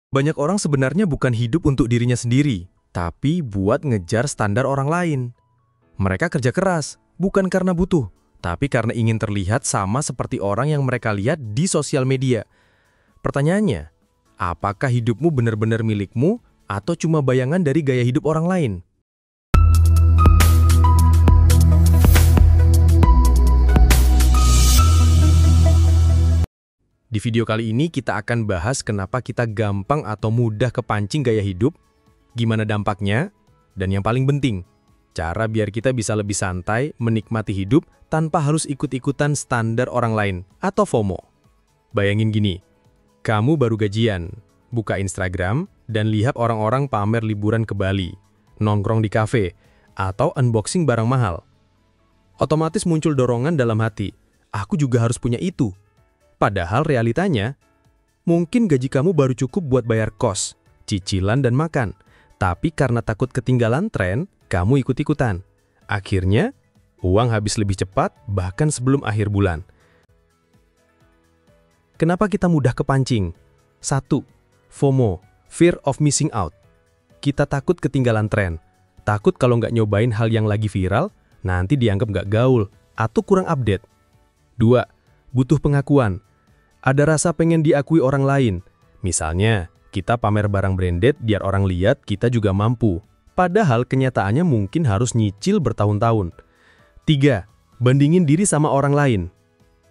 Banyak orang sebenarnya bukan hidup untuk dirinya sendiri, tapi buat ngejar standar orang lain. Mereka kerja keras, bukan karena butuh, tapi karena ingin terlihat sama seperti orang yang mereka lihat di sosial media. Pertanyaannya, apakah hidupmu benar-benar milikmu atau cuma bayangan dari gaya hidup orang lain? Di video kali ini kita akan bahas kenapa kita gampang atau mudah kepancing gaya hidup, gimana dampaknya, dan yang paling penting, cara biar kita bisa lebih santai menikmati hidup tanpa harus ikut-ikutan standar orang lain atau FOMO. Bayangin gini, kamu baru gajian, buka Instagram, dan lihat orang-orang pamer liburan ke Bali, nongkrong di kafe, atau unboxing barang mahal. Otomatis muncul dorongan dalam hati, aku juga harus punya itu. Padahal realitanya, mungkin gaji kamu baru cukup buat bayar kos, cicilan, dan makan. Tapi karena takut ketinggalan tren, kamu ikut-ikutan. Akhirnya, uang habis lebih cepat bahkan sebelum akhir bulan. Kenapa kita mudah kepancing? 1. FOMO, Fear of Missing Out. Kita takut ketinggalan tren. Takut kalau nggak nyobain hal yang lagi viral, nanti dianggap nggak gaul atau kurang update. 2. Butuh pengakuan. Ada rasa pengen diakui orang lain. Misalnya, kita pamer barang branded biar orang lihat kita juga mampu. Padahal kenyataannya mungkin harus nyicil bertahun-tahun. 3. Bandingin diri sama orang lain.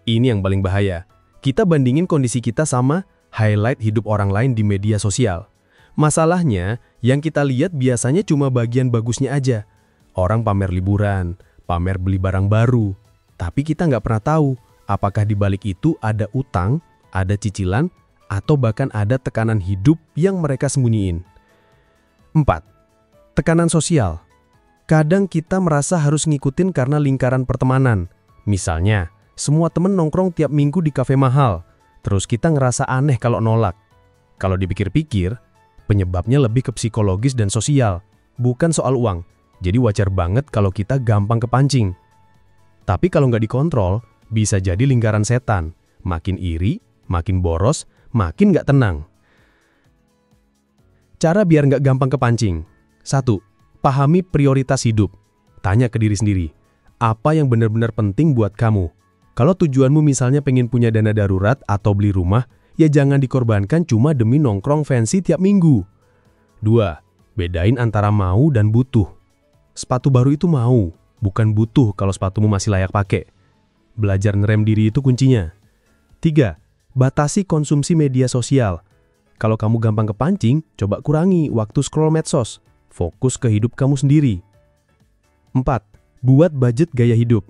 Ini yang paling bahaya. Kita bandingin kondisi kita sama highlight hidup orang lain di media sosial. Masalahnya, yang kita lihat biasanya cuma bagian bagusnya aja. Orang pamer liburan, pamer beli barang baru. Tapi kita nggak pernah tahu apakah di balik itu ada utang, ada cicilan, atau bahkan ada tekanan hidup yang mereka sembunyiin. 4. Tekanan sosial. Kadang kita merasa harus ngikutin karena lingkaran pertemanan. Misalnya, semua temen nongkrong tiap minggu di kafe mahal, terus kita ngerasa aneh kalau nolak. Kalau dipikir-pikir, penyebabnya lebih ke psikologis dan sosial, bukan soal uang. Jadi wajar banget kalau kita gampang kepancing. Tapi kalau nggak dikontrol, bisa jadi lingkaran setan, makin iri, makin boros, makin nggak tenang. Cara biar nggak gampang kepancing. 1. Pahami prioritas hidup. Tanya ke diri sendiri, apa yang benar-benar penting buat kamu? Kalau tujuanmu misalnya pengen punya dana darurat atau beli rumah, ya jangan dikorbankan cuma demi nongkrong fancy tiap minggu. 2. Bedain antara mau dan butuh. Sepatu baru itu mau, bukan butuh kalau sepatumu masih layak pakai. Belajar ngerem diri itu kuncinya. 3. Batasi konsumsi media sosial. Kalau kamu gampang kepancing, coba kurangi waktu scroll medsos. Fokus ke hidup kamu sendiri. 4. Buat budget gaya hidup.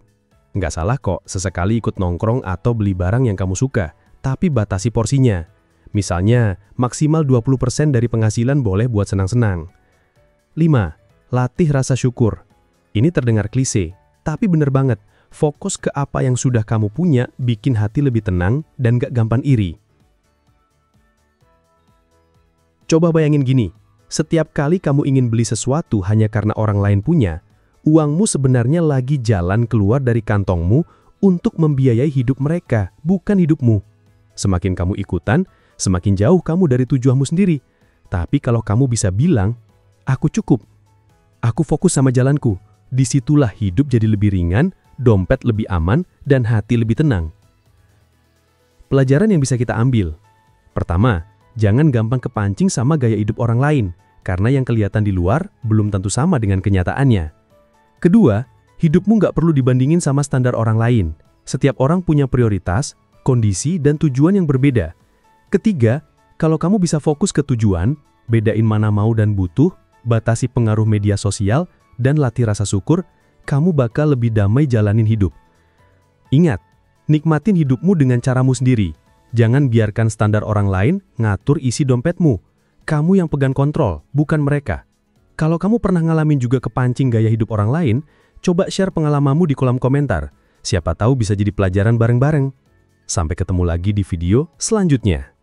Nggak salah kok sesekali ikut nongkrong atau beli barang yang kamu suka, tapi batasi porsinya. Misalnya, maksimal 20% dari penghasilan boleh buat senang-senang. 5. Latih rasa syukur. Ini terdengar klise, tapi bener banget. Fokus ke apa yang sudah kamu punya, bikin hati lebih tenang dan gak gampang iri. Coba bayangin gini, setiap kali kamu ingin beli sesuatu hanya karena orang lain punya, uangmu sebenarnya lagi jalan keluar dari kantongmu untuk membiayai hidup mereka, bukan hidupmu. Semakin kamu ikutan, semakin jauh kamu dari tujuanmu sendiri. Tapi kalau kamu bisa bilang, aku cukup, aku fokus sama jalanku, disitulah hidup jadi lebih ringan, dompet lebih aman, dan hati lebih tenang. Pelajaran yang bisa kita ambil. Pertama, jangan gampang kepancing sama gaya hidup orang lain, karena yang kelihatan di luar belum tentu sama dengan kenyataannya. Kedua, hidupmu nggak perlu dibandingin sama standar orang lain. Setiap orang punya prioritas, kondisi, dan tujuan yang berbeda. Ketiga, kalau kamu bisa fokus ke tujuan, bedain mana mau dan butuh, batasi pengaruh media sosial, dan latih rasa syukur, kamu bakal lebih damai jalanin hidup. Ingat, nikmatin hidupmu dengan caramu sendiri. Jangan biarkan standar orang lain ngatur isi dompetmu. Kamu yang pegang kontrol, bukan mereka. Kalau kamu pernah ngalamin juga kepancing gaya hidup orang lain, coba share pengalamanmu di kolom komentar. Siapa tahu bisa jadi pelajaran bareng-bareng. Sampai ketemu lagi di video selanjutnya.